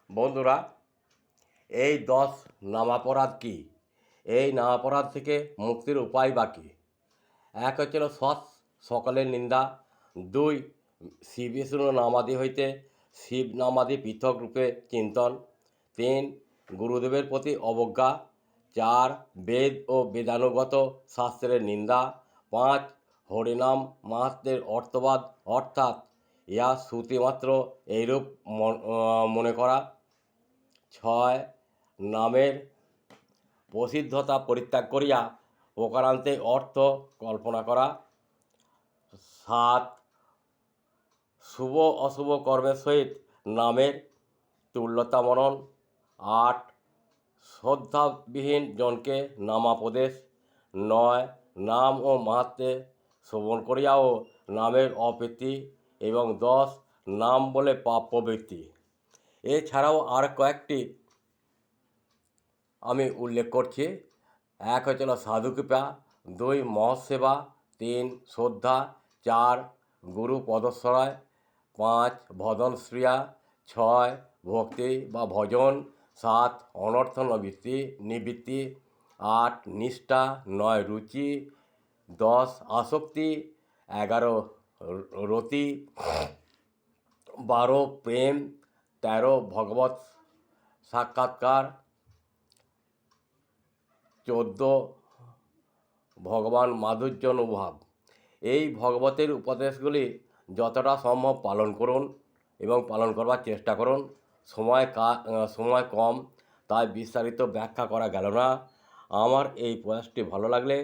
বন্ধুরা, এই 10 নামাপরাধ কী? এই নামাপরাধ থেকে মুক্তির উপায় বা কী? এক হচ্ছিল সকলের নিন্দা। 2 শিব বিষ্ণু নামাদি হইতে শিব নামাদি পৃথক রূপে চিন্তন। 3 গুরুদেবের প্রতি অবজ্ঞা। 4 বেদ ও বেদানুগত শাস্ত্রের নিন্দা। 5 হরিনাম মাহাত্ম্যের অর্থবাদ, অর্থাৎ ইহা শ্রুতিমাত্র এইরূপ মনে করা। 6 নামের প্রসিদ্ধতা পরিত্যাগ করিয়া প্রকারান্তে অর্থ কল্পনা করা। 7 শুভ অশুভ কর্মের সহিত নামের তুল্যতা মনন। 8 শ্রদ্ধাবিহীন জনকে নামাপদেশ। 9 নাম ও মাহাত্ম্যে শ্রবণ করিয়াও নামের অপ্রীতি। এবং 10 নাম বলে পাপ প্রবৃত্তি। এছাড়াও আর কয়েকটি আমি উল্লেখ করছি। 1 হচ্ছিল সাধুকৃপা। 2 মহৎসেবা। 3 শ্রদ্ধা। 4 গুরু পদশ্রয়। 5 ভজনশ্রিয়া। 6 ভক্তি বা ভজন। 7 অনর্থ নিবৃত্তি। 8 নিষ্ঠা। 9 রুচি। 10 আসক্তি। 11 রতি। 12 প্রেম। 13 ভগবত সাক্ষাৎকার। 14 ভগবান মাধুর্য অনুভব। এই ভগবতের উপদেশগুলি যতটা সম্ভব পালন করুন এবং পালন করবার চেষ্টা করুন। সময় কম, তাই বিস্তারিত ব্যাখ্যা করা গেল না। আমার এই প্রয়াসটি ভালো লাগলে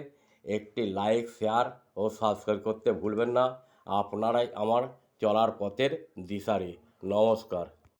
একটি লাইক, শেয়ার ও সাবস্ক্রাইব করতে ভুলবেন না। আপনারাই আমার চলার পথের দিশারি। নমস্কার।